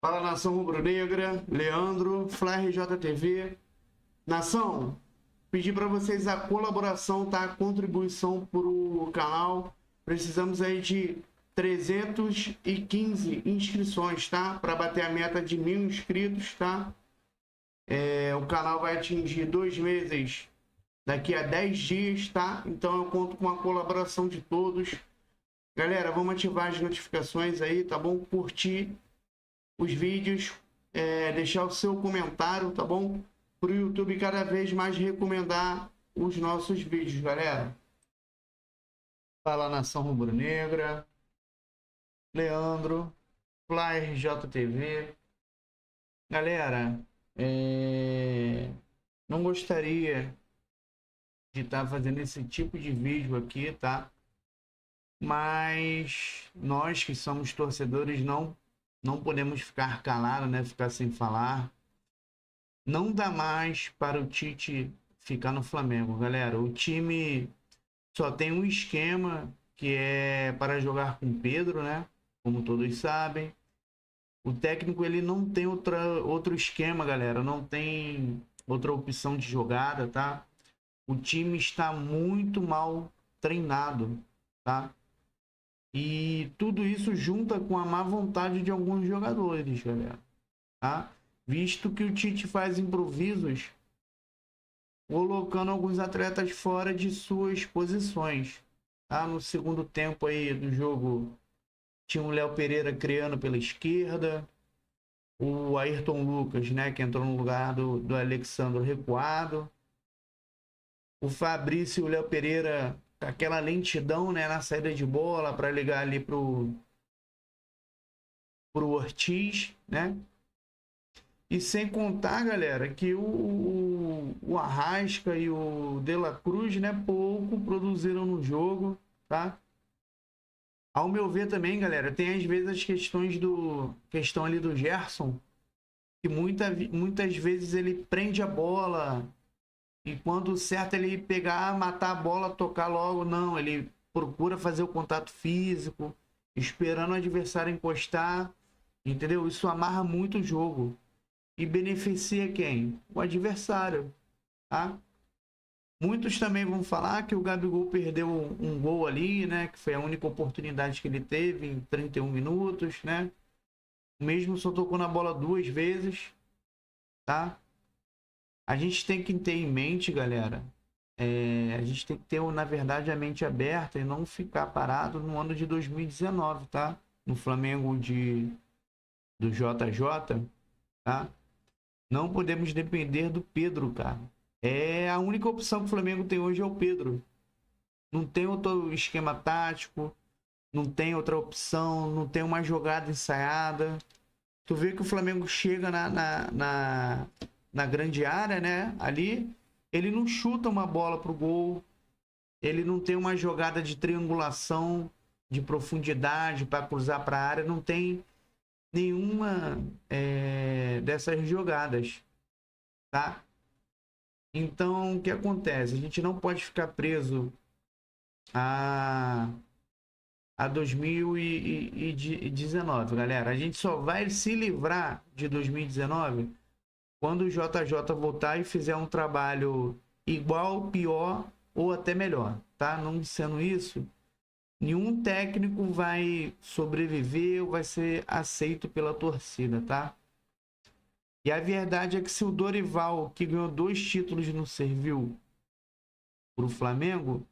Fala, nação rubro-negra, Leandro, Fly RJTV. Nação, pedir para vocês a colaboração, tá? A contribuição para o canal. Precisamos aí de 315 inscrições, tá? Para bater a meta de 1000 inscritos, tá? O canal vai atingir 2 meses daqui a 10 dias, tá? Então eu conto com a colaboração de todos. Galera, vamos ativar as notificações aí, tá bom? Curtir os vídeos, deixar o seu comentário, tá bom? Para o YouTube cada vez mais recomendar os nossos vídeos, galera. Fala, nação rubro-negra, Leandro, Fly RJTV. Galera, não gostaria de estar fazendo esse tipo de vídeo aqui, tá? Mas nós que somos torcedores não podemos ficar calados, né? Ficar sem falar. Não dá mais para o Tite ficar no Flamengo, galera. O time só tem um esquema que é para jogar com Pedro, né? Como todos sabem. O técnico ele não tem outro esquema, galera. Não tem outra opção de jogada, tá? O time está muito mal treinado, tá? E tudo isso junta com a má vontade de alguns jogadores, galera, tá? Visto que o Tite faz improvisos, colocando alguns atletas fora de suas posições, tá? No segundo tempo aí do jogo, tinha o Léo Pereira criando pela esquerda, o Ayrton Lucas, né, que entrou no lugar do Alexandre recuado, o Fabrício e o Léo Pereira aquela lentidão, né, na saída de bola para ligar ali pro Ortiz, né? E sem contar, galera, que o Arrasca e o De La Cruz, né, pouco produziram no jogo, tá? Ao meu ver também, galera, tem às vezes as questão ali do Gerson, que muitas vezes ele prende a bola. E quando certo ele pegar, matar a bola, tocar logo, não. Ele procura fazer o contato físico, esperando o adversário encostar, entendeu? Isso amarra muito o jogo. E beneficia quem? O adversário, tá? Muitos também vão falar que o Gabigol perdeu um gol ali, né? Que foi a única oportunidade que ele teve em 31 minutos, né? Mesmo só tocou na bola 2 vezes, tá? A gente tem que ter em mente, galera, a gente tem que ter, na verdade, a mente aberta e não ficar parado no ano de 2019, tá? No Flamengo do JJ, tá? Não podemos depender do Pedro, cara. A única opção que o Flamengo tem hoje é o Pedro. Não tem outro esquema tático, não tem outra opção, não tem uma jogada ensaiada. Tu vê que o Flamengo chega na grande área, né? Ali, ele não chuta uma bola pro gol, ele não tem uma jogada de triangulação, de profundidade para cruzar para a área, não tem nenhuma dessas jogadas, tá? Então, o que acontece? A gente não pode ficar preso a 2019, galera. A gente só vai se livrar de 2019 quando o JJ voltar e fizer um trabalho igual, pior ou até melhor, tá? Não sendo isso, nenhum técnico vai sobreviver ou vai ser aceito pela torcida, tá? E a verdade é que se o Dorival, que ganhou 2 títulos, não serviu pro Flamengo,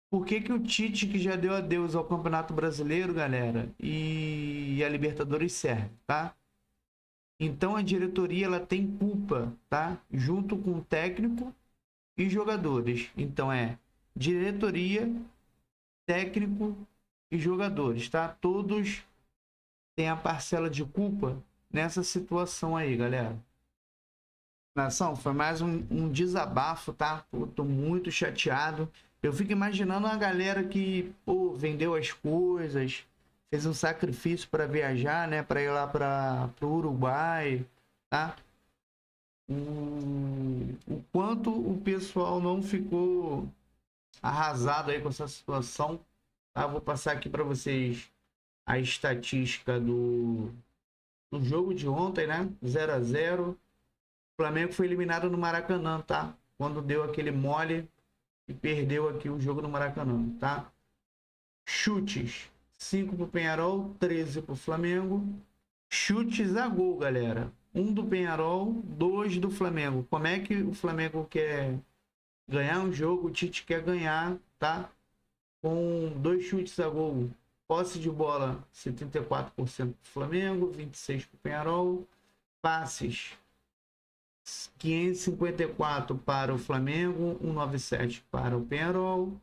por que o Tite, que já deu adeus ao Campeonato Brasileiro, galera, e a Libertadores serve, tá? Então a diretoria ela tem culpa, tá? Junto com o técnico e jogadores. Então diretoria, técnico e jogadores, tá? Todos têm a parcela de culpa nessa situação aí, galera. Nação, foi mais um desabafo, tá? Pô, tô muito chateado. Eu fico imaginando a galera que, pô, vendeu as coisas, fez um sacrifício para viajar, né? Para ir lá para o Uruguai, tá? O quanto o pessoal não ficou arrasado aí com essa situação, tá? Vou passar aqui para vocês a estatística no jogo de ontem, né? 0-0. O Flamengo foi eliminado no Maracanã, tá? Quando deu aquele mole e perdeu aqui o jogo no Maracanã, tá? Chutes: 5 pro Penharol, 13 pro Flamengo. Chutes a gol, galera: 1 do Penharol, 2 do Flamengo. Como é que o Flamengo quer ganhar um jogo? O Tite quer ganhar, tá? Com 2 chutes a gol. Posse de bola: 74% pro Flamengo, 26% pro Penharol. Passes: 554 para o Flamengo, 197 para o Penharol.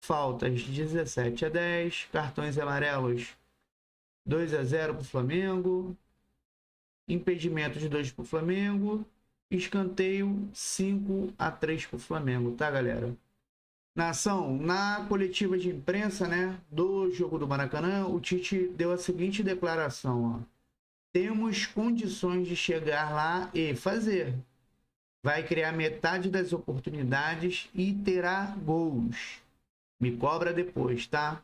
Faltas: 17-10. Cartões amarelos: 2-0 para o Flamengo. Impedimento de 2 para o Flamengo. Escanteio: 5-3 para o Flamengo, tá, galera? Nação, na coletiva de imprensa, né, do jogo do Maracanã, o Tite deu a seguinte declaração, ó: temos condições de chegar lá e fazer. Vai criar metade das oportunidades e terá gols. Me cobra depois, tá?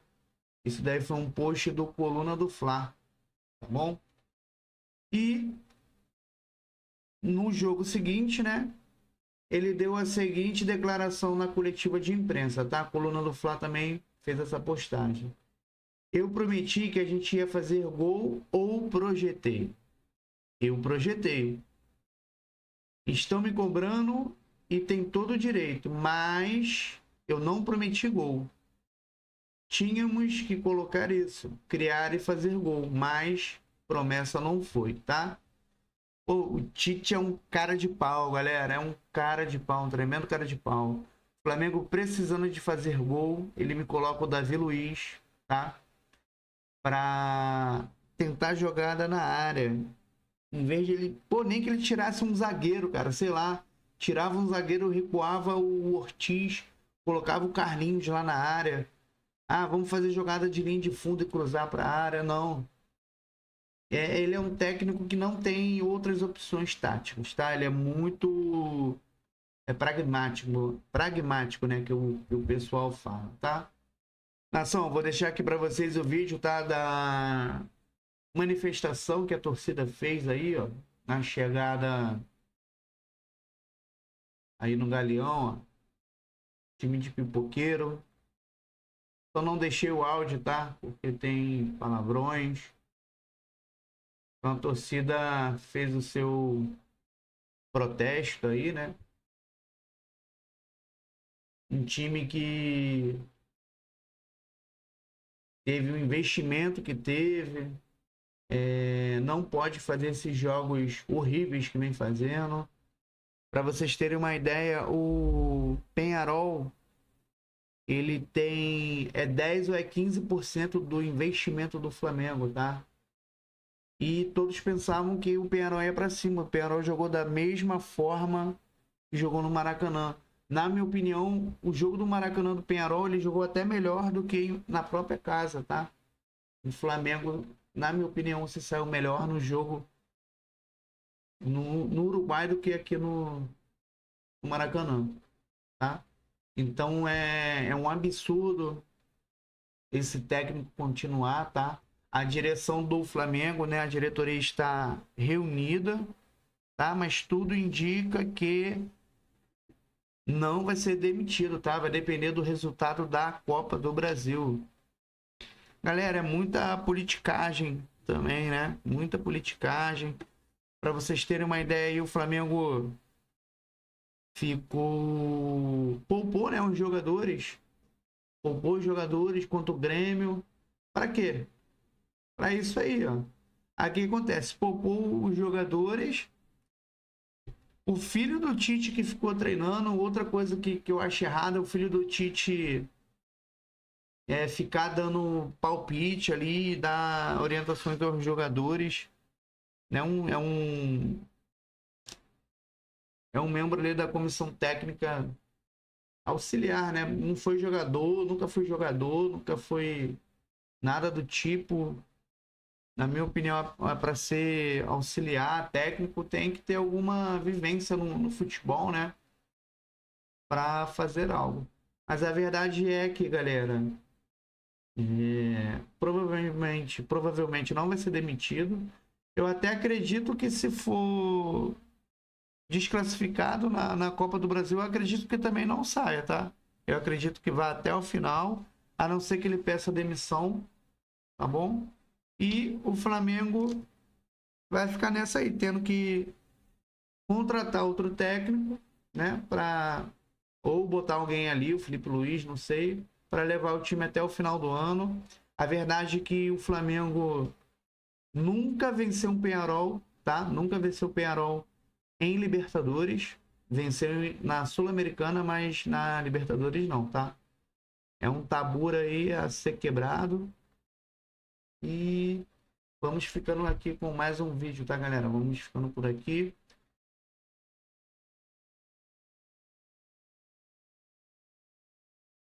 Isso daí foi um post do Coluna do Fla, tá bom? E no jogo seguinte, né, ele deu a seguinte declaração na coletiva de imprensa, tá? A Coluna do Fla também fez essa postagem: eu prometi que a gente ia fazer gol ou projetei. Eu projetei. Estão me cobrando e tem todo o direito, mas eu não prometi gol. Tínhamos que colocar isso, criar e fazer gol, mas promessa não foi, tá? Pô, o Tite é um cara de pau, galera. É um cara de pau, um tremendo cara de pau. Flamengo precisando de fazer gol, ele me coloca o Davi Luiz, tá? Pra tentar jogada na área. Em vez de ele... Pô, nem que ele tirasse um zagueiro, cara. Sei lá. Tirava um zagueiro, recuava o Ortiz, colocava o Carlinhos lá na área. Ah, vamos fazer jogada de linha de fundo e cruzar pra área. Não. Ele é um técnico que não tem outras opções táticas, tá? Ele é muito pragmático, né? Que o pessoal fala, tá? Nação, vou deixar aqui para vocês o vídeo, tá? Da manifestação que a torcida fez aí, ó, na chegada aí no Galeão, ó. Time de pipoqueiro. Só não deixei o áudio, tá? Porque tem palavrões. Então a torcida fez o seu protesto aí, né? Um time que teve o investimento que teve, não pode fazer esses jogos horríveis que vem fazendo. Para vocês terem uma ideia, o Penharol, ele tem 10 ou 15% do investimento do Flamengo, tá? E todos pensavam que o Penharol ia para cima. O Penharol jogou da mesma forma que jogou no Maracanã. Na minha opinião, o jogo do Maracanã do Penharol, ele jogou até melhor do que na própria casa, tá? O Flamengo, na minha opinião, se saiu melhor no jogo no Uruguai do que aqui no Maracanã, tá? Então é um absurdo esse técnico continuar, tá? A direção do Flamengo, né? A diretoria está reunida, tá? Mas tudo indica que não vai ser demitido, tá? Vai depender do resultado da Copa do Brasil. Galera, é muita politicagem também, né? Muita politicagem. Para vocês terem uma ideia aí, o Flamengo poupou, né, os jogadores. Poupou os jogadores contra o Grêmio. Para quê? Para isso aí, ó. Aqui acontece, poupou os jogadores. O filho do Tite que ficou treinando, outra coisa que eu acho errada, o filho do Tite ficar dando palpite ali, dar orientações aos jogadores. Né? É um membro ali da comissão técnica auxiliar, né? Não foi jogador, nunca foi nada do tipo. Na minha opinião, para ser auxiliar técnico, tem que ter alguma vivência no futebol, né? Para fazer algo. Mas a verdade é que, galera, provavelmente não vai ser demitido. Eu até acredito que se for desclassificado na Copa do Brasil, eu acredito que também não saia, tá? Eu acredito que vá até o final, a não ser que ele peça demissão, tá bom? E o Flamengo vai ficar nessa aí, tendo que contratar outro técnico, né? Ou botar alguém ali, o Felipe Luiz, não sei, para levar o time até o final do ano. A verdade é que o Flamengo nunca venceu um Peñarol, tá? Nunca venceu o Peñarol em Libertadores. Venceu na Sul-Americana, mas na Libertadores não, tá? É um tabu aí a ser quebrado. E vamos ficando aqui com mais um vídeo, tá, galera? Vamos ficando por aqui.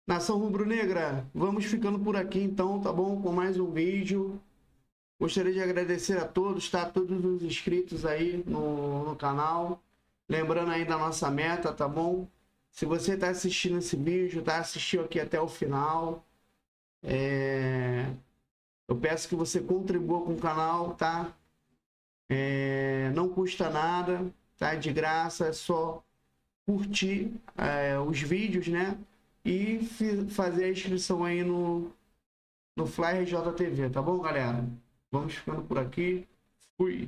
Nação Rubro-Negra, vamos ficando por aqui então, tá bom? Com mais um vídeo. Gostaria de agradecer a todos, tá? Todos os inscritos aí no canal. Lembrando aí da nossa meta, tá bom? Se você tá assistindo esse vídeo, tá? Assistiu aqui até o final. Eu peço que você contribua com o canal, tá? Não custa nada, tá? De graça, é só curtir os vídeos, né? E fazer a inscrição aí no Fly RJ TV, tá bom, galera? Vamos ficando por aqui. Fui!